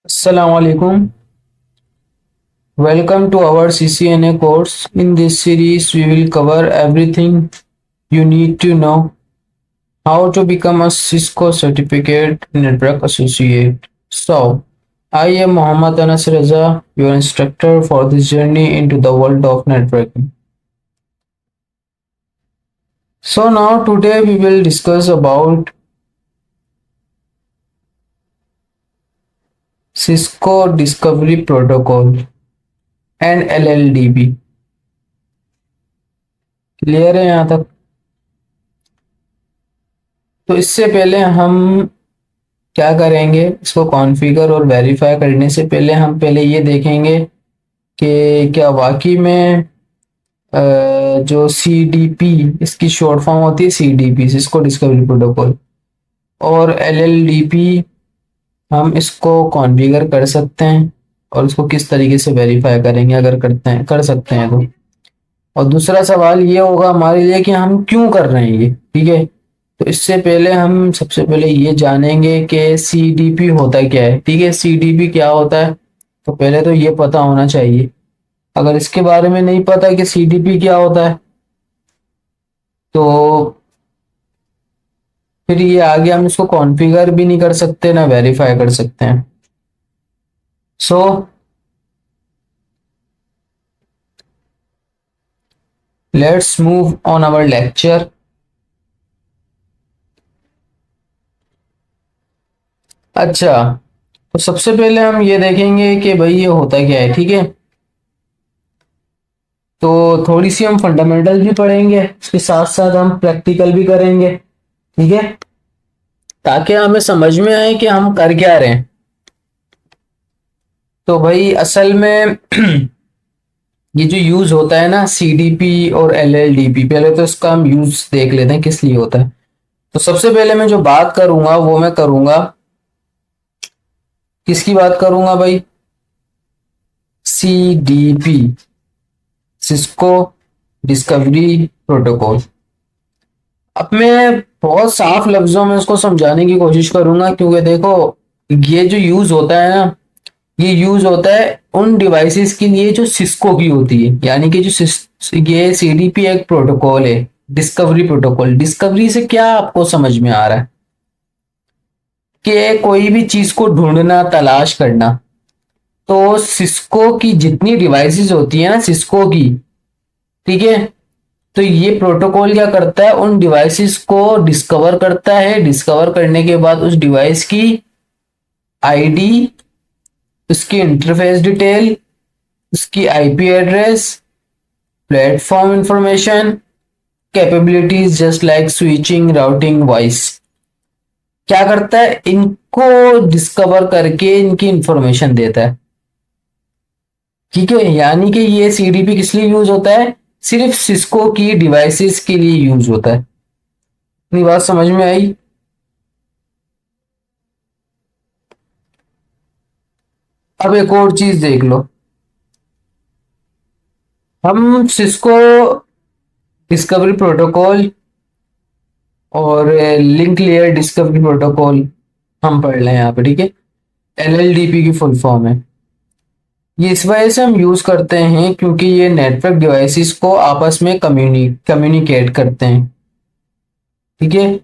Assalamu alaikum. Welcome to our CCNA course. In this series, we will cover everything you need to know how to become a Cisco Certificate Network Associate. So, I am Muhammad Anas Reza, your instructor for this journey into the world of networking. So now today we will discuss about Cisco Discovery Protocol and LLDP. Clear है यहाँ तक? तो इससे पहले हम क्या करेंगे, इसको कॉन्फ़िगर और वेरीफाई करने से पहले हम पहले ये देखेंगे कि क्या वाकई में जो सी डी पी, इसकी शॉर्ट फॉर्म होती है C D P, Cisco discovery protocol, और एल एल डी पी, हम इसको कॉन्फ़िगर कर सकते हैं और इसको किस तरीके से वेरीफाई करेंगे अगर करते हैं, कर सकते हैं तो। और दूसरा सवाल ये होगा हमारे लिए कि हम क्यों कर रहे हैं ये, ठीक है। तो इससे पहले हम सबसे पहले ये जानेंगे कि सीडीपी होता क्या है, ठीक है। सीडीपी क्या होता है, तो पहले तो ये पता होना चाहिए। अगर इसके बारे में नहीं पता कि सीडीपी क्या होता है, तो फिर ये आगे हम इसको कॉन्फ़िगर भी नहीं कर सकते ना वेरीफाई कर सकते हैं। So let's move on our lecture. अच्छा, तो सबसे पहले हम ये देखेंगे कि भाई ये होता क्या है, ठीक है। तो थोड़ी सी हम फंडामेंटल भी पढ़ेंगे, इसके साथ साथ हम प्रैक्टिकल भी करेंगे, ठीक है, ताकि हमें समझ में आए कि हम कर क्या रहे हैं। तो भाई असल में ये जो यूज होता है ना सीडीपी और एलएलडीपी, पहले तो इसका हम यूज देख लेते हैं किस लिए होता है। तो सबसे पहले मैं जो बात करूंगा वो मैं करूंगा, किसकी बात करूंगा भाई, सीडीपी, सिस्को डिस्कवरी प्रोटोकॉल। अब मैं बहुत साफ लफ्जों में इसको समझाने की कोशिश करूंगा, क्योंकि देखो ये जो यूज होता है ना, ये यूज होता है उन डिवाइसेस के लिए जो सिस्को की होती है, यानी कि जो ये सीडीपी एक प्रोटोकॉल है, डिस्कवरी प्रोटोकॉल। डिस्कवरी से क्या आपको समझ में आ रहा है कि कोई भी चीज को ढूंढना, तलाश करना। तो सिस्को की जितनी डिवाइसेस होती है ना सिस्को की, ठीक है, तो ये प्रोटोकॉल क्या करता है, उन डिवाइसेस को डिस्कवर करता है। डिस्कवर करने के बाद उस डिवाइस की आईडी, उसकी इंटरफेस डिटेल, उसकी IP address, platform information, capabilities just like switching, routing, voice, क्या करता है, इनको डिस्कवर करके इनकी इंफॉर्मेशन देता है, ठीक है। यानी कि ये सीडीपी किस लिए यूज होता है, सिर्फ सिस्को की डिवाइसेस के लिए यूज होता है। इतनी बात समझ में आई? अब एक और चीज देख लो, हम सिस्को डिस्कवरी प्रोटोकॉल और लिंक लेयर डिस्कवरी प्रोटोकॉल हम पढ़ लें यहाँ पे, ठीक है। एलएलडीपी की फुल फॉर्म है। ये इस वजह से हम यूज करते हैं क्योंकि ये नेटवर्क डिवाइसेस को आपस में कम्युनिकेट करते हैं, ठीक है,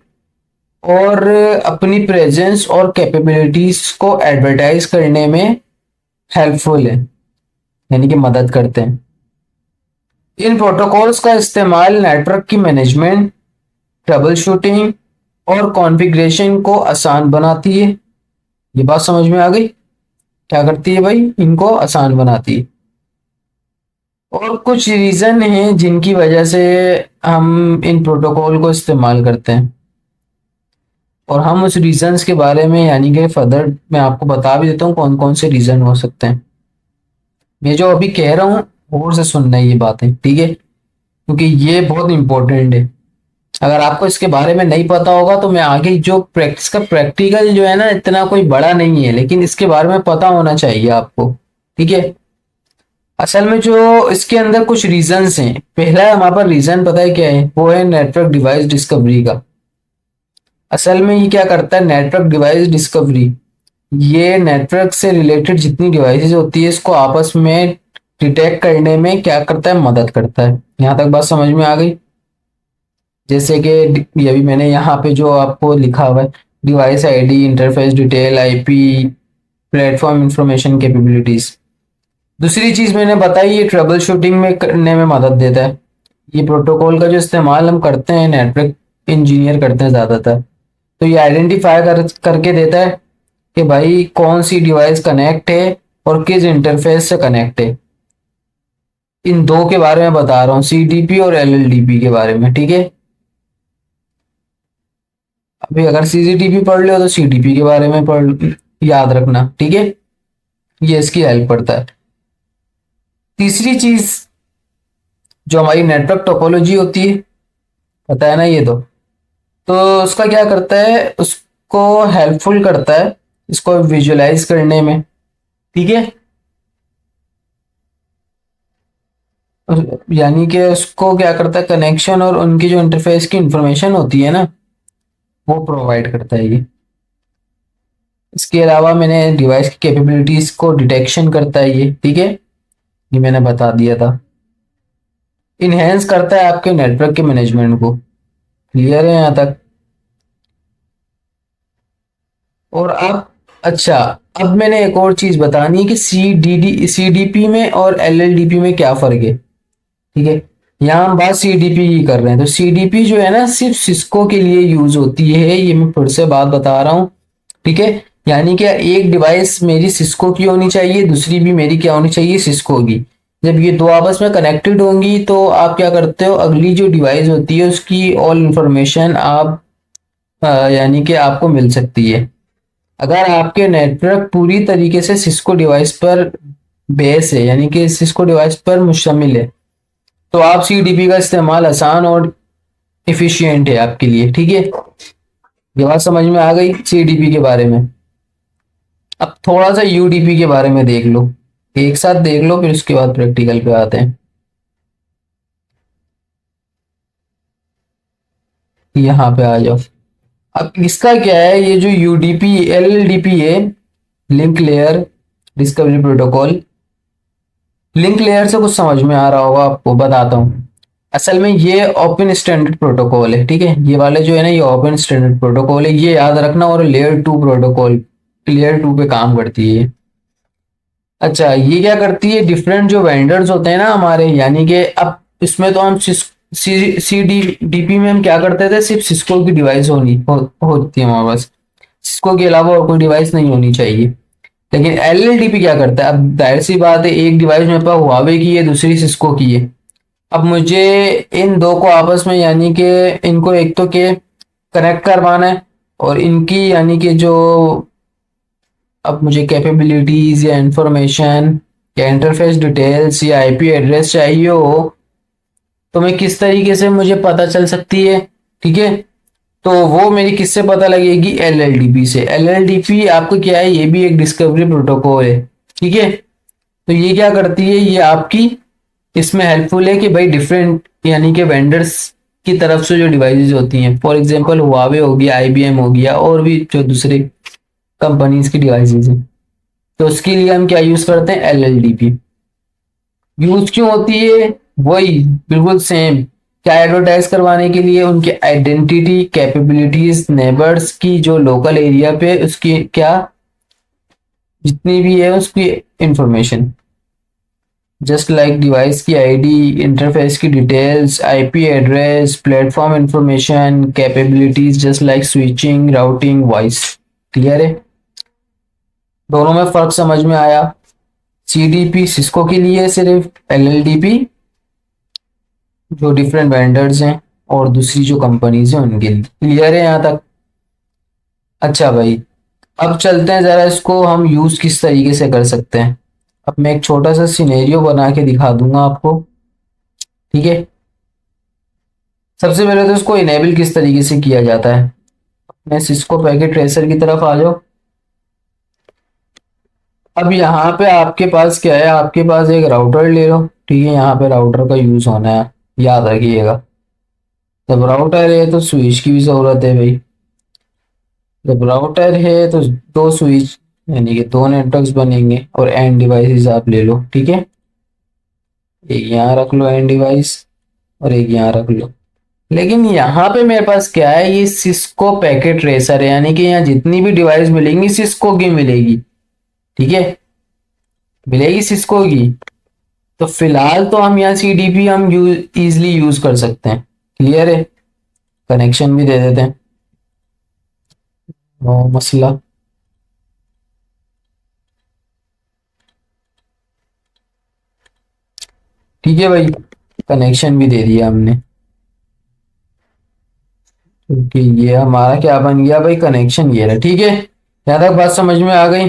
और अपनी प्रेजेंस और कैपेबिलिटीज को एडवर्टाइज करने में हेल्पफुल है, यानी कि मदद करते हैं। इन प्रोटोकॉल्स का इस्तेमाल नेटवर्क की मैनेजमेंट, ट्रबल शूटिंग और कॉन्फ़िगरेशन को आसान बनाती है। ये बात समझ में आ गई? क्या करती है भाई, इनको आसान बनाती है। और कुछ रीज़न हैं जिनकी वजह से हम इन प्रोटोकॉल को इस्तेमाल करते हैं, और हम उस रीजंस के बारे में यानी कि फर्दर मैं आपको बता भी देता हूँ कौन कौन से रीज़न हो सकते हैं। मैं जो अभी कह रहा हूँ और से सुनना है ये बातें, ठीक है, क्योंकि ये बहुत इंपॉर्टेंट है। अगर आपको इसके बारे में नहीं पता होगा तो मैं आगे जो प्रैक्टिस का प्रैक्टिकल जो है ना, इतना कोई बड़ा नहीं है, लेकिन इसके बारे में पता होना चाहिए आपको, ठीक है। असल में जो इसके अंदर कुछ रीजंस हैं, पहला हमारे पास रीजन पता है क्या है, वो है नेटवर्क डिवाइस डिस्कवरी का। असल में ये क्या करता है, नेटवर्क डिवाइस डिस्कवरी, ये नेटवर्क से रिलेटेड जितनी डिवाइसेस होती है इसको आपस में डिटेक्ट करने में क्या करता है, मदद करता है। यहाँ तक बात समझ में आ गई? जैसे कि ये भी मैंने यहाँ पे जो आपको लिखा हुआ है, device ID, interface detail, IP, platform information, capabilities. दूसरी चीज मैंने बताई, ये ट्रबल शूटिंग में करने में मदद देता है। ये प्रोटोकॉल का जो इस्तेमाल हम करते हैं, नेटवर्क इंजीनियर करते हैं ज्यादातर, तो ये आइडेंटिफाई करके देता है कि भाई कौन सी डिवाइस कनेक्ट है और किस इंटरफेस से कनेक्ट है। इन दो के बारे में बता रहा हूँ, सीडीपी और एलएलडीपी के बारे में, ठीक है। अभी अगर सीसीटीपी पढ़ लो तो सीडीपी के बारे में पढ़, याद रखना, ठीक है। ये इसकी हेल्प करता है। तीसरी चीज जो हमारी नेटवर्क टोपोलॉजी होती है, पता है ना ये तो उसका क्या करता है, उसको हेल्पफुल करता है इसको विजुअलाइज करने में, ठीक है। यानी कि उसको क्या करता है, कनेक्शन और उनकी जो इंटरफेस की इंफॉर्मेशन होती है ना, वो प्रोवाइड करता है ये। इसके अलावा मैंने डिवाइस की कैपेबिलिटीज को डिटेक्शन करता है ये, ठीक है। ये मैंने बता दिया था। इनहेंस करता है आपके नेटवर्क के मैनेजमेंट को। क्लियर है यहाँ तक? और अब अच्छा, अब मैंने एक और चीज बतानी है कि सीडीपी में और एलएलडीपी में क्या फर्क है, ठीक है। यहाँ हम बात सीडीपी की कर रहे हैं, तो सीडीपी जो है ना सिर्फ सिस्को के लिए यूज होती है, ये मैं फिर से बात बता रहा हूँ, ठीक है। यानी कि एक डिवाइस मेरी सिस्को की होनी चाहिए, दूसरी भी मेरी क्या होनी चाहिए, सिस्को की। जब ये दो आपस में कनेक्टेड होंगी तो आप क्या करते हो, अगली जो डिवाइस होती है उसकी ऑल इंफॉर्मेशन आप यानी कि आपको मिल सकती है। अगर आपके नेटवर्क पूरी तरीके से सिस्को डिवाइस पर बेस है, यानी कि सिस्को डिवाइस पर मुश्तमिल है, तो आप सीडीपी का इस्तेमाल आसान और इफिशियंट है आपके लिए, ठीक है। ये बात समझ में आ गई सीडीपी के बारे में। अब थोड़ा सा यूडीपी के बारे में देख लो, एक साथ देख लो, फिर उसके बाद प्रैक्टिकल पे आते हैं। यहाँ पे आ जाओ। अब इसका क्या है, ये जो यूडीपी एलएलडीपी है, link layer discovery protocol. Link layer से कुछ समझ में आ रहा होगा आपको, बताता हूँ। असल में ये ओपन स्टैंडर्ड प्रोटोकॉल है, ठीक है। ये वाले जो है ना, ये ओपन स्टैंडर्ड प्रोटोकॉल है, ये याद रखना। और layer two protocol, layer two पे काम करती है ये। अच्छा, ये क्या करती है, डिफरेंट जो वेंडर्स होते हैं ना हमारे, यानी कि अब इसमें तो हम सी डी डीपी में हम क्या करते थे, सिर्फ सिस्को की डिवाइस होती है हमारे पास। सिस्को के अलावा और कोई डिवाइस नहीं होनी चाहिए। लेकिन एलएलडीपी क्या करता है, अब जाहिर सी बात है, एक डिवाइस मेरे पास हुआवे की है, दूसरी सिस्को की है। अब मुझे इन दो को आपस में, यानी कि इनको एक तो के कनेक्ट करवाना है, और इनकी यानी कि जो अब मुझे कैपेबिलिटीज या इंफॉर्मेशन या इंटरफेस डिटेल्स या आईपी एड्रेस चाहिए हो, तो मैं किस तरीके से मुझे पता चल सकती है, ठीक है। तो वो मेरी किससे पता लगेगी, एलएलडीपी से। एलएलडीपी आपको क्या है, ये भी एक डिस्कवरी प्रोटोकॉल है, ठीक है। तो ये क्या करती है, ये आपकी इसमें हेल्पफुल है कि भाई डिफरेंट यानी कि वेंडर्स की तरफ से जो डिवाइसेस होती हैं, फॉर एग्जांपल हुआवे हो गया, आईबीएम हो गया, और भी जो दूसरे कंपनीज की डिवाइसेस हैं, तो उसके लिए हम क्या यूज करते हैं, एलएलडीपी। यूज क्यों होती है, वही बिल्कुल सेम। क्या एडवर्टाइज करवाने के लिए, उनकी आइडेंटिटी, कैपेबिलिटीज, नेबर्स की जो लोकल एरिया पे उसकी क्या जितनी भी है उसकी इंफॉर्मेशन, जस्ट लाइक डिवाइस की आईडी, इंटरफेस की details, IP address, platform information, capabilities just like switching, routing, voice. Clear है? दोनों में फर्क समझ में आया? सीडीपी सिस्को के लिए सिर्फ, एलएलडीपी जो डिफरेंट वेंडर्स हैं और दूसरी जो कंपनीज हैं उनके लिए। क्लियर है यहाँ तक? अच्छा भाई, अब चलते हैं जरा, इसको हम यूज किस तरीके से कर सकते हैं। अब मैं एक छोटा सा सिनेरियो बना के दिखा दूंगा आपको, ठीक है। सबसे पहले तो इसको इनेबल किस तरीके से किया जाता है। मैं सिस्को पैकेट ट्रेसर की तरफ आ जाओ। अब यहाँ पे आपके पास क्या है, आपके पास एक राउटर ले लो, ठीक है। यहाँ पे राउटर का यूज होना है, याद रखिएगा। जब राउटर है तो स्विच की भी जरूरत है भाई। जब राउटर है तो दो स्विच, यानी कि दो नेटवर्क्स बनेंगे और एंड डिवाइसेस आप ले लो, ठीक है। एक यहाँ रख लो एंड डिवाइस और एक यहाँ रख लो। लेकिन यहाँ पे मेरे पास क्या है, ये सिस्को पैकेट ट्रेसर है, यानी कि यहाँ जितनी भी डिवाइस मिलेंगी सिस्को की मिलेगी, ठीक है, मिलेगी सिस्को की। तो फिलहाल तो हम यहाँ सीडीपी हम इजिली यूज कर सकते हैं, क्लियर है। कनेक्शन भी दे देते हैं, नो मसला। ठीक है भाई, कनेक्शन भी दे दिया हमने, क्योंकि ये हमारा क्या बन गया भाई, कनेक्शन ये रहा, ठीक है। यहाँ तक बात समझ में आ गई।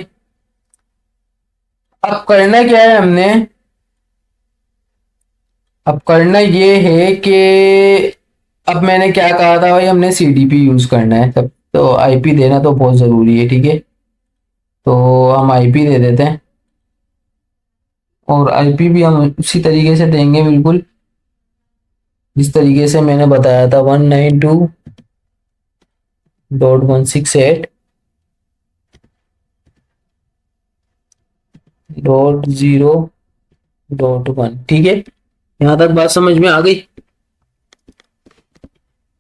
अब करना क्या है हमने, अब करना ये है कि अब मैंने क्या कहा था भाई, हमने सीडीपी यूज करना है, तब तो आईपी देना तो बहुत जरूरी है, ठीक है। तो हम आईपी दे देते हैं और आईपी भी हम उसी तरीके से देंगे बिल्कुल जिस तरीके से मैंने बताया था, 192.168.0.1, ठीक है। यहाँ तक बात समझ में आ गई।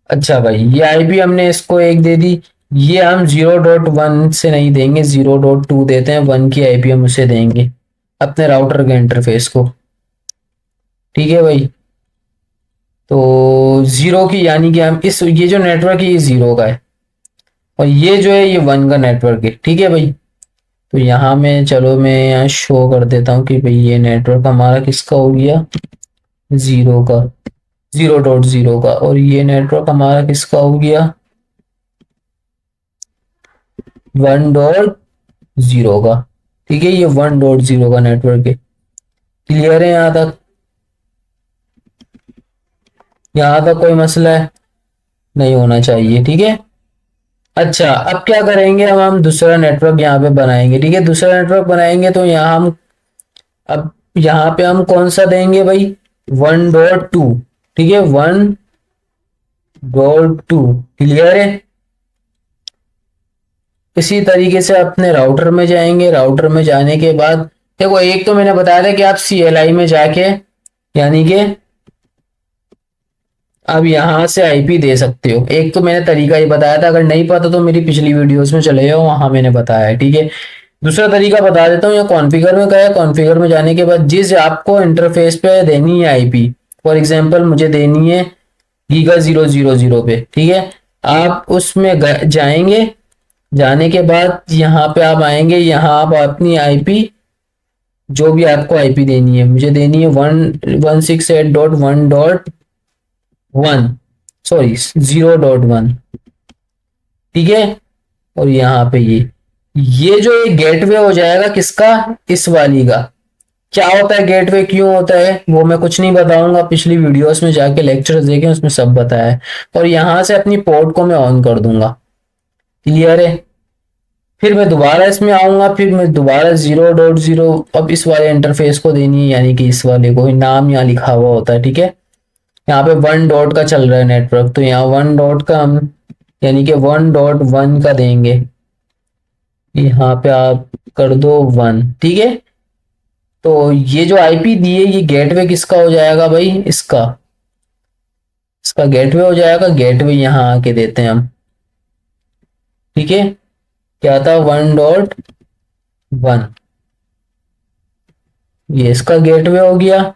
अच्छा भाई, ये आईपी हमने इसको एक दे दी। ये हम 0.1 से नहीं देंगे, 0.2 देते हैं, 1 की आईपी हम उसे देंगे अपने राउटर के इंटरफेस को, ठीक है भाई। तो जीरो की, यानी कि हम इस ये जो नेटवर्क है ये जीरो का है और ये जो है ये 1 का नेटवर्क है, ठीक है भाई। तो यहाँ में चलो मैं यहाँ शो कर देता हूँ कि भाई ये नेटवर्क हमारा किसका हो गया, जीरो का, 0.0 का। और ये नेटवर्क हमारा किसका हो गया, 1.0 का, ठीक है। ये 1.0 का नेटवर्क है, क्लियर है यहाँ तक। यहाँ तक कोई मसला है नहीं होना चाहिए, ठीक है। अच्छा, अब क्या करेंगे, हम दूसरा नेटवर्क यहाँ पे बनाएंगे, ठीक है। दूसरा नेटवर्क बनाएंगे तो यहाँ हम, अब यहाँ पे हम कौन सा देंगे भाई, 1.2, ठीक है, 1.2, क्लियर है। इसी तरीके से अपने राउटर में जाएंगे, राउटर में जाने के बाद देखो, एक तो मैंने बताया था कि आप CLI में जाके, यानी कि अब यहां से आईपी दे सकते हो। एक तो मैंने तरीका ही बताया था, अगर नहीं पता तो मेरी पिछली वीडियोस में चले जाओ, वहां मैंने बताया है, ठीक है। दूसरा तरीका बता देता हूँ, या कॉन्फ़िगर में गया, कॉन्फ़िगर में जाने के बाद जिस आपको इंटरफेस पे देनी है आईपी, फॉर एग्जांपल मुझे देनी है गीगा 000 पे, ठीक है। आप उसमें जाएंगे, जाने के बाद यहाँ पे आप आएंगे, यहाँ आप अपनी आईपी, जो भी आपको आईपी देनी है, मुझे देनी है 168.1.1, सॉरी 0.1, ठीक है। और यहाँ पे ये जो एक गेटवे हो जाएगा किसका, इस वाली का। क्या होता है गेटवे, क्यों होता है, वो मैं कुछ नहीं बताऊंगा, पिछली वीडियोस में जाके लेक्चर्स देखें, उसमें सब बताया है। और यहां से अपनी पोर्ट को मैं ऑन कर दूंगा, क्लियर है। फिर मैं दोबारा इसमें आऊंगा, फिर मैं दोबारा 0.0 अब इस वाले इंटरफेस को देनी है, यानी कि इस वाले को नाम यहाँ लिखा हुआ होता है, ठीक है। यहाँ पे 1 डॉट का चल रहा है नेटवर्क, तो यहाँ 1 डॉट का हम, यानी कि 1.1 का देंगे। यहाँ पे आप कर दो 1, ठीक है। तो ये जो आईपी दी है ये गेटवे किसका हो जाएगा भाई, इसका, इसका गेटवे हो जाएगा। गेटवे यहाँ आके देते हैं हम, ठीक है। क्या था, 1.1, ये इसका गेटवे हो गया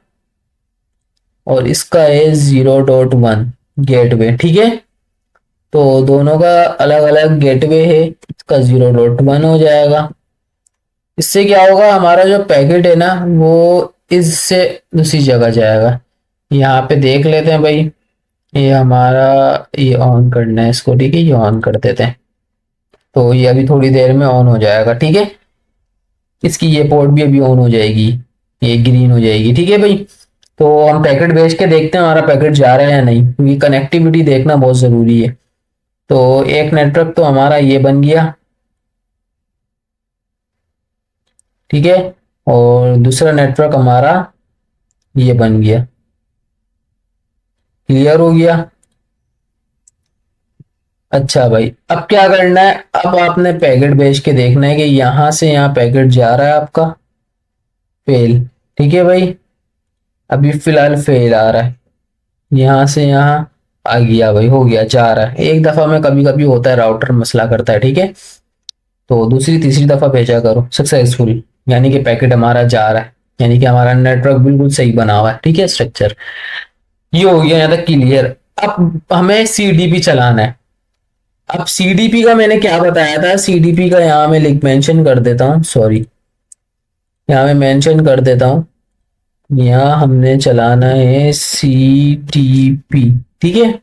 और इसका है 0.1 गेटवे, ठीक है। तो दोनों का अलग अलग गेटवे है, इसका 0.1 हो जाएगा। इससे क्या होगा, हमारा जो पैकेट है ना वो इससे दूसरी जगह जाएगा। यहाँ पे देख लेते हैं भाई, ये हमारा, ये ऑन करना है इसको, ठीक है, ये ऑन कर देते हैं। तो ये अभी थोड़ी देर में ऑन हो जाएगा, ठीक है। इसकी ये पोर्ट भी अभी ऑन हो जाएगी, ये ग्रीन हो जाएगी, ठीक है भाई। तो हम पैकेट भेज के देखते हैं हमारा पैकेट जा रहा है या नहीं, क्योंकि कनेक्टिविटी देखना बहुत जरूरी है। तो एक नेटवर्क तो हमारा ये बन गया, ठीक है। और दूसरा नेटवर्क हमारा ये बन गया, क्लियर हो गया। अच्छा भाई, अब क्या करना है, अब आपने पैकेट भेज के देखना है कि यहाँ से यहाँ पैकेट जा रहा है आपका, फेल। ठीक है भाई, अभी फिलहाल फेल आ रहा है। यहाँ से यहाँ आ गया भाई, हो गया, जा रहा है। एक दफा में कभी कभी होता है, राउटर मसला करता है, ठीक है। तो दूसरी तीसरी दफा भेजा करो सक्सेसफुल, यानी कि पैकेट हमारा जा रहा है, यानी कि हमारा नेटवर्क बिल्कुल सही बना हुआ है, ठीक है, स्ट्रक्चर। ये हो गया यहाँ तक क्लियर। अब हमें सीडीपी चलाना है। अब सीडीपी का मैंने क्या बताया था, सीडीपी का यहाँ मैं लिंक मेंशन कर देता हूँ, सॉरी, यहाँ मैं मेंशन कर देता हूँ। यहाँ हमने चलाना है सीडीपी, ठीक है।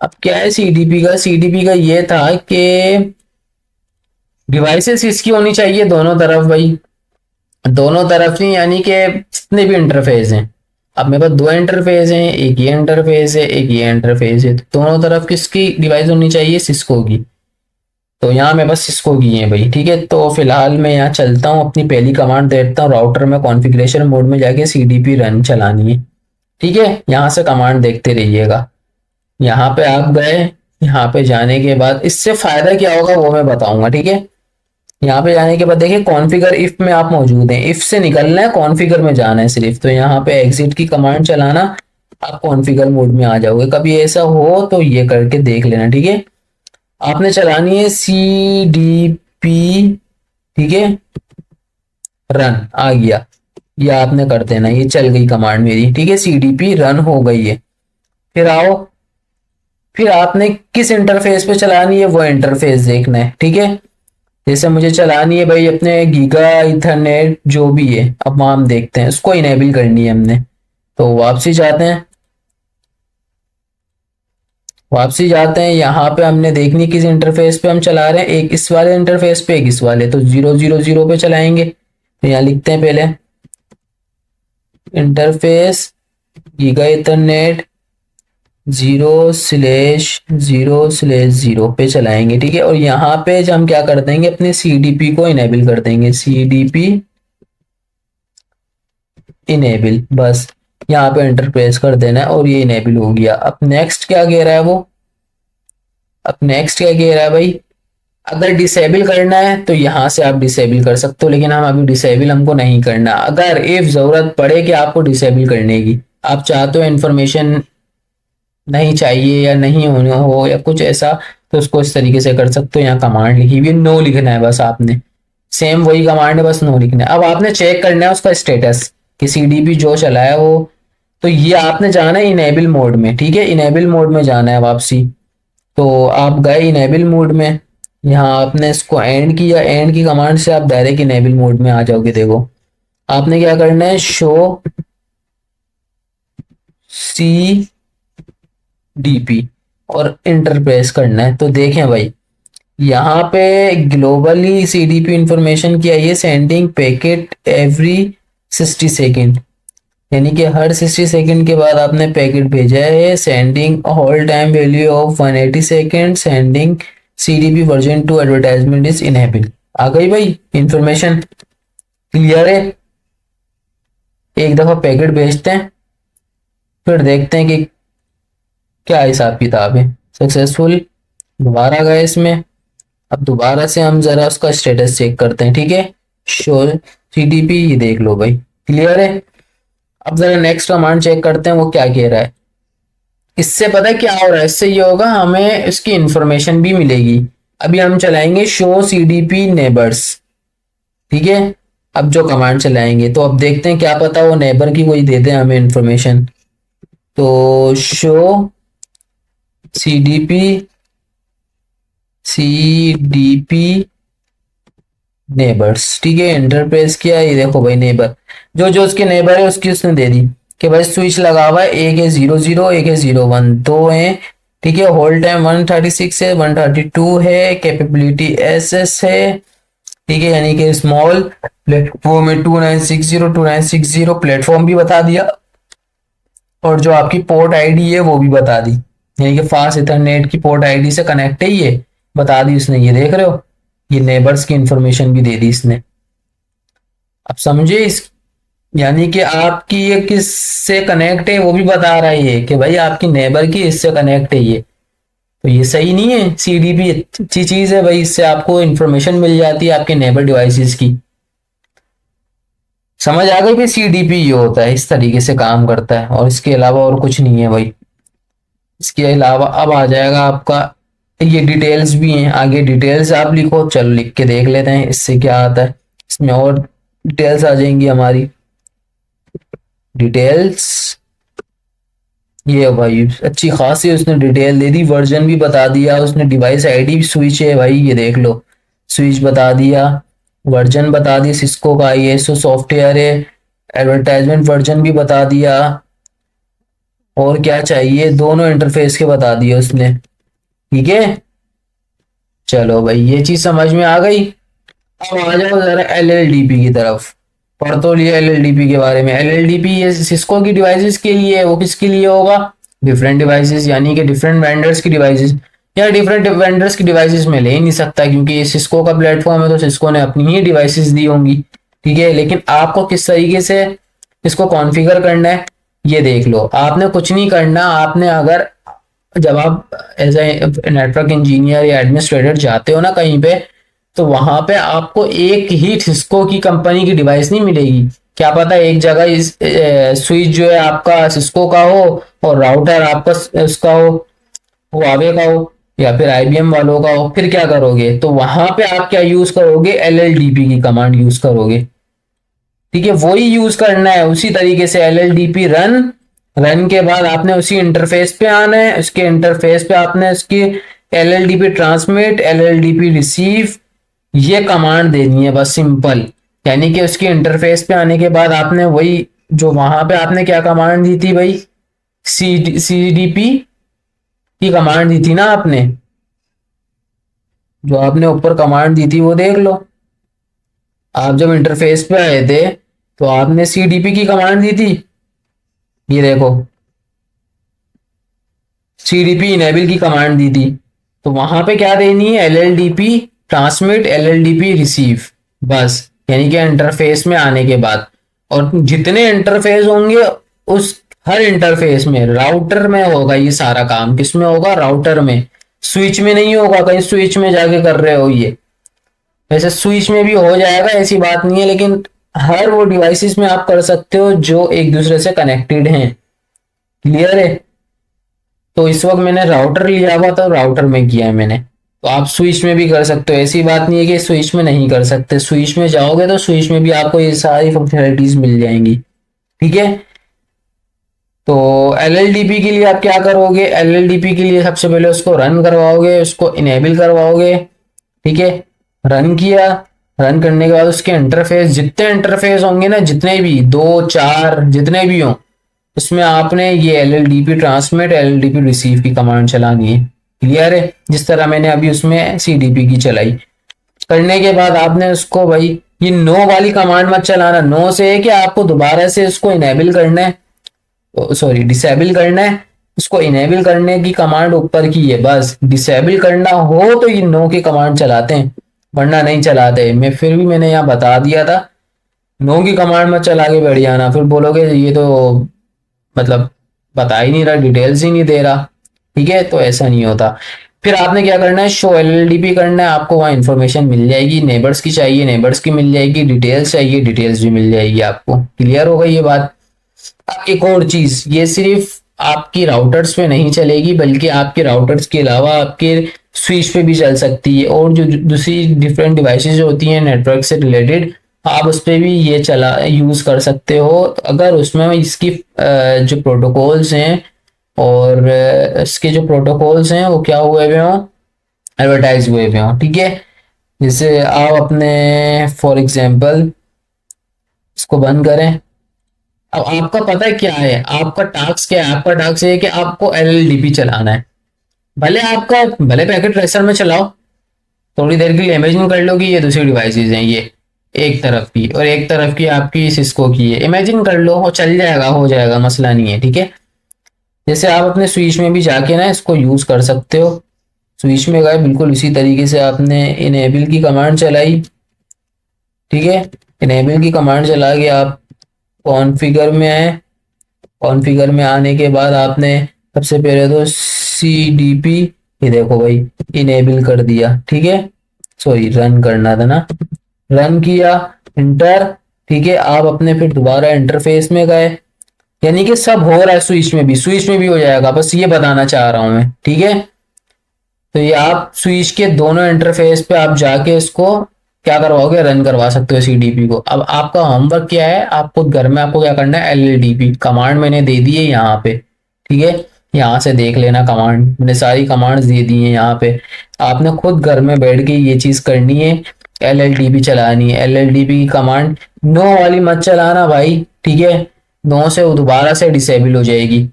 अब क्या है सीडीपी का, सीडीपी का ये था कि डिवाइसेस इसकी होनी चाहिए दोनों तरफ भाई, दोनों तरफ नहीं, यानी कि जितने भी इंटरफेस हैं। अब मेरे पास दो इंटरफेस हैं, एक ये इंटरफेस है, एक ये इंटरफेस है, तो दोनों तरफ किसकी डिवाइस होनी चाहिए, सिस्को की। तो यहाँ मेरे पास सिस्को की है भाई, ठीक है। तो फिलहाल मैं यहाँ चलता हूँ, अपनी पहली कमांड देता हूँ राउटर में, कॉन्फ़िगरेशन मोड में जाके सीडीपी रन चलानी है, ठीक है। यहाँ से कमांड देखते रहिएगा। यहाँ पे आप गए, यहाँ पे जाने के बाद इससे फायदा क्या होगा वो मैं बताऊंगा, ठीक है। यहाँ पे जाने के बाद देखिए कॉन्फ़िगर इफ में आप मौजूद हैं, इफ से निकलना है, कॉन्फ़िगर में जाना है सिर्फ। तो यहाँ पे एग्जिट की कमांड चलाना, आप कॉन्फ़िगर मोड में आ जाओगे। कभी ऐसा हो तो ये करके देख लेना, ठीक है। आपने चलानी है सी डी पी, ठीक है, रन आ गया, ये आपने कर देना, ये चल गई कमांड मेरी, ठीक है, सी डी पी रन हो गई है। फिर आओ, फिर आपने किस इंटरफेस पे चलानी है वो इंटरफेस देखना है, ठीक है। जैसे मुझे चलानी है भाई अपने गीगा इथरनेट जो भी है, अब वहां हम देखते हैं, उसको इनेबल करनी है हमने। तो वापसी जाते हैं, वापसी जाते हैं, यहाँ पे हमने देखनी किस इंटरफेस पे हम चला रहे हैं, एक इस वाले इंटरफेस पे, एक इस वाले, तो 000 पे चलाएंगे। तो यहाँ लिखते हैं पहले इंटरफेस गीगा इथरनेट 0/0/0 पे चलाएंगे, ठीक है। और यहाँ पे जब हम क्या कर देंगे, अपने सीडीपी को इनेबल कर देंगे, सीडीपी इनेबल, बस यहाँ पे एंटर प्रेस कर देना है और ये इनेबल हो गया। अब नेक्स्ट क्या कह रहा है वो, अब नेक्स्ट क्या कह रहा है भाई, अगर डिसेबल करना है तो यहाँ से आप डिसेबल कर सकते हो, लेकिन हम अभी डिसेबल हमको नहीं करना। अगर इफ जरूरत पड़े कि आपको डिसेबल करने की, आप चाहते हो इन्फॉर्मेशन नहीं चाहिए या नहीं होना हो या कुछ ऐसा, तो उसको इस तरीके से कर सकते हो। यहाँ कमांड लिखी हुई है, नो लिखना है बस आपने, सेम वही कमांड है, बस नो लिखना है। अब आपने चेक करना है उसका स्टेटस कि सीडीपी जो चला है वो, तो ये आपने जाना है इनेबल मोड में, ठीक है, इनेबल मोड में जाना है वापसी। तो आप गए इनेबल मोड में, यहाँ आपने इसको एंड किया, एंड की कमांड से आप डायरेक्ट इनेबल मोड में आ जाओगे। देखो आपने क्या करना है, शो सी डीपी और इंटर प्रेस करना है। तो देखें भाई, यहाँ पे ग्लोबली सीडीपी इंफॉर्मेशन क्या है, सेंडिंग पैकेट एवरी 60 सेकेंड, यानी कि हर 60 सेकेंड के बाद आपने पैकेट भेजा है। Sending hold time value of 180 second, sending CDP version 2 advertisement is enable. आ गई भाई इंफॉर्मेशन, क्लियर है। एक दफा पैकेट भेजते हैं, फिर देखते हैं कि क्या हिसाब किताब है। सक्सेसफुल, दोबारा गए इसमें, अब दोबारा से हम जरा उसका स्टेटस चेक करते हैं, ठीक है। शो सीडीपी, ये देख लो भाई, क्लियर है। अब जरा नेक्स्ट कमांड चेक करते हैं वो क्या कह रहा है। इससे पता है क्या हो रहा है, इससे ये होगा हमें इसकी इंफॉर्मेशन भी मिलेगी। अभी हम चलाएंगे शो सीडीपी नेबर्स, ठीक है। अब जो कमांड चलाएंगे तो अब देखते हैं, क्या पता वो नेबर की कोई दे दे हमें इंफॉर्मेशन। तो शो सीडीपी सीडीपी नेबर्स, ठीक है, इंटरप्रेस किया, ये देखो भाई नेबर, जो जो उसके नेबर है उसकी उसने दे दी कि भाई स्विच लगा हुआ है, एक है 00, एक है 01, दो है, ठीक है। होल्ड टाइम 136 है, 132 है, कैपेबिलिटी एसएस है, ठीक है, यानी कि स्मॉल प्लेटफॉर्म है 2960 प्लेटफॉर्म भी बता दिया, और जो आपकी पोर्ट आईडी है वो भी बता दी, यानी कि फास्ट इथरनेट की पोर्ट आईडी से कनेक्ट है, ये बता दी उसने, ये देख रहे हो, ये नेबर्स की इंफॉर्मेशन भी दे दी इसने। अब समझे इस, यानी कि आपकी ये किस से कनेक्ट है वो भी बता रहा है, ये कि भाई आपकी नेबर की इससे कनेक्ट है ये। तो ये सही नहीं है। सीडीपी अच्छी चीज है भाई, इससे आपको इंफॉर्मेशन मिल जाती है आपके नेबर डिवाइसेस की। समझ आ गई भाई, सीडीपी ये होता है, इस तरीके से काम करता है, और इसके अलावा और कुछ नहीं है भाई। इसके अलावा अब आ जाएगा आपका, ये डिटेल्स भी हैं, आगे डिटेल्स आप लिखो, चलो लिख के देख लेते हैं इससे क्या आता है। इसमें और डिटेल्स आ जाएंगी हमारी। डिटेल्स, ये भाई अच्छी खासी उसने डिटेल दे दी, वर्जन भी बता दिया उसने, डिवाइस आईडी भी स्विच है भाई, ये देख लो, स्विच बता दिया, वर्जन बता दिया, सिस्को का आईएसओ सॉफ्टवेयर है, एडवर्टाइजमेंट वर्जन भी बता दिया, और क्या चाहिए, दोनों इंटरफेस के बता दिए उसने। ठीक है, चलो भाई ये चीज समझ में आ गई। अब आ जाओ जरा एलएलडीपी की तरफ। पढ़ तो लिया एलएलडीपी के बारे में। एलएलडीपी ये सिस्को की डिवाइसेस के लिए है, वो किसके लिए होगा, डिफरेंट डिवाइसेस, यानी कि डिफरेंट वेंडर्स की डिवाइसेस, या डिफरेंट वेंडर्स की डिवाइसेस में ले ही नहीं सकता, क्योंकि ये सिस्को का प्लेटफॉर्म है, तो सिस्को ने अपनी ही डिवाइसेस दी होंगी। ठीक है, लेकिन आपको किस तरीके से इसको कॉन्फ़िगर करना है, ये देख लो। आपने कुछ नहीं करना, आपने अगर, जब आप एज ए नेटवर्क इंजीनियर या एडमिनिस्ट्रेटर जाते हो ना कहीं पे, तो वहां पे आपको एक ही सिस्को की कंपनी की डिवाइस नहीं मिलेगी। क्या पता एक जगह इस स्विच जो है आपका सिस्को का हो, और राउटर आपका उसका हो, हुआवे का हो, या फिर आईबीएम वालों का हो, फिर क्या करोगे, तो वहां पे आप क्या यूज करोगे, एलएलडीपी की कमांड यूज करोगे। ठीक है, वही यूज करना है उसी तरीके से, एलएलडीपी रन, रन के बाद आपने उसी इंटरफेस पे आना है, उसके इंटरफेस पे आपने उसकी एलएलडीपी ट्रांसमिट, एलएलडीपी रिसीव, ये कमांड देनी है बस, सिंपल। यानी कि उसके इंटरफेस पे आने के बाद आपने वही, जो वहां पे आपने क्या कमांड दी थी भाई, सीडीपी की कमांड दी थी ना आपने, जो आपने ऊपर कमांड दी थी वो देख लो। आप जब इंटरफेस पे आए थे तो आपने सीडीपी की कमांड दी थी, ये देखो, सीडीपी इनेबल की कमांड दी थी। तो वहां पे क्या देनी है, एलएलडीपी ट्रांसमिट, एलएलडीपी रिसीव, बस। यानी कि इंटरफेस में आने के बाद, और जितने इंटरफेस होंगे उस हर इंटरफेस में, राउटर में होगा ये सारा काम, किसमें होगा, राउटर में, स्विच में नहीं होगा, कहीं स्विच में जाके कर रहे हो ये। वैसे स्विच में भी हो जाएगा, ऐसी बात नहीं है, लेकिन हर वो डिवाइसेस में आप कर सकते हो जो एक दूसरे से कनेक्टेड हैं। क्लियर है। तो इस वक्त मैंने राउटर लिया हुआ था, राउटर में किया है मैंने। तो आप स्विच में भी कर सकते हो, ऐसी बात नहीं है कि स्विच में नहीं कर सकते, स्विच में जाओगे तो स्विच में भी आपको ये सारी फंक्शनलिटीज मिल जाएंगी। ठीक है, तो एलएलडीपी के लिए आप क्या करोगे, एलएलडीपी के लिए सबसे पहले उसको रन करवाओगे, उसको इनेबल करवाओगे। ठीक है, रन किया, रन करने के बाद उसके इंटरफेस, जितने इंटरफेस होंगे ना, जितने भी, दो चार जितने भी हों, उसमें आपने ये एलएलडीपी ट्रांसमिट, एलएलडीपी रिसीव की कमांड चलानी है। क्लियर है, जिस तरह मैंने अभी उसमें सीडीपी की चलाई। करने के बाद आपने उसको भाई, ये नो वाली कमांड मत चलाना, नो से है कि आपको दोबारा से उसको इनेबल करना है, सॉरी डिसेबल करना है। उसको इनेबल करने की कमांड ऊपर की है, बस डिसेबल करना हो तो ये नो की कमांड चलाते हैं, वरना नहीं चलाते। मैं फिर भी मैंने यहाँ बता दिया था, नो की कमांड मत चला के बैठ जाना, फिर बोलोगे ये तो मतलब बता ही नहीं रहा, डिटेल्स ही नहीं दे रहा। ठीक है, तो ऐसा नहीं होता। फिर आपने क्या करना है, शो एलएलडीपी करना है, आपको वहाँ इंफॉर्मेशन मिल जाएगी, नेबर्स की चाहिए नेबर्स की मिल जाएगी, डिटेल्स चाहिए डिटेल्स भी मिल जाएगी आपको। क्लियर हो गई ये बात। अब एक और चीज, ये सिर्फ आपकी राउटर्स पे नहीं चलेगी, बल्कि आपके राउटर्स के अलावा आपके स्विच पे भी चल सकती है, और जो दूसरी डिफरेंट डिवाइसेस होती हैं नेटवर्क से रिलेटेड, आप उस पर भी ये चला यूज कर सकते हो, अगर उसमें इसकी जो प्रोटोकॉल्स हैं, और इसके जो प्रोटोकॉल्स हैं वो क्या हुए हुए हों, एडवर्टाइज हुए हुए हों। ठीक है, जैसे आप अपने, फॉर एग्जांपल इसको बंद करें। अब आपका पता है क्या है, आपका टास्क क्या है, आपका टास्क ये है कि आपको एलएलडीपी चलाना है। भले पैकेट ट्रेसर में चलाओ, थोड़ी देर के लिए इमेजिन कर लो कि ये दूसरी डिवाइसेस हैं, ये एक तरफ की और एक तरफ की आपकी सिस्को की है, इमेजिन कर लो, और चल जाएगा, हो जाएगा, मसला नहीं है। ठीक है, जैसे आप अपने स्विच में भी जाके ना इसको यूज कर सकते हो। स्विच में गए, बिल्कुल इसी तरीके से आपने इनेबल की कमांड चलाई। ठीक है, इनेबल की कमांड चला के आप कॉन्फ़िगर में आए, कॉन्फ़िगर में आने के बाद आपने सबसे पहले तो सी डी पी ये देखो भाई, इनेबल कर दिया, ठीक है। सॉरी, रन करना था ना, रन किया, इंटर। ठीक है, आप अपने फिर दोबारा इंटरफेस में गए, यानी कि सब हो रहा है स्विच में भी, स्विच में भी हो जाएगा, बस ये बताना चाह रहा हूं मैं, ठीक है। तो ये आप स्विच के दोनों इंटरफेस पे आप जाके इसको क्या करवाओगे, रन करवा सकते हो सीडीपी को। अब आपका होमवर्क क्या है, आपको घर में आपको क्या करना है, एलएलडीपी कमांड मैंने दे दी है यहाँ पे, ठीक है। यहाँ से देख लेना, कमांड मैंने सारी कमांड्स दे दी हैं यहाँ पे। आपने खुद घर में बैठ के ये चीज करनी है, एलएलडीपी चलानी है। एलएलडीपी की कमांड नो वाली मत चलाना भाई, ठीक है। नो से वो दोबारा से डिसेबल हो जाएगी।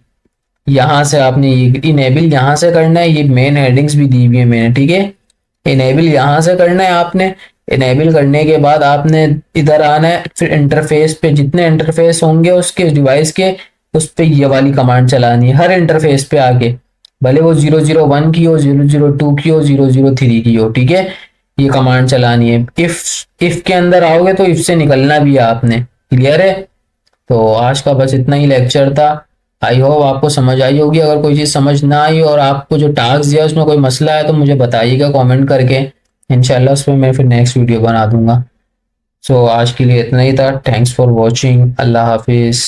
यहाँ से आपने ये इनेबल यहाँ से करना है, ये मेन हेडिंग्स भी दी हुई है मैंने, ठीक है। इनेबल यहाँ से करना है आपने। इनेबल करने के बाद आपने इधर आना है, फिर इंटरफेस पे जितने इंटरफेस होंगे उसके डिवाइस के, उस पे ये वाली कमांड चलानी है हर इंटरफेस पे आके, भले वो 001 की हो, 002 की हो, 003 की हो, ठीक है। ये कमांड चलानी है। इफ के अंदर आओगे तो इफ से निकलना भी है आपने, क्लियर है। तो आज का बस इतना ही लेक्चर था। आई होप आपको समझ आई होगी। अगर कोई चीज़ समझ ना आई और आपको जो टास्क दिया उसमें कोई मसला है तो मुझे बताइएगा कमेंट करके, इंशाल्लाह उस पर मैं फिर नेक्स्ट वीडियो बना दूंगा। सो आज के लिए इतना ही था। Thanks for watching. अल्लाह हाफिज़।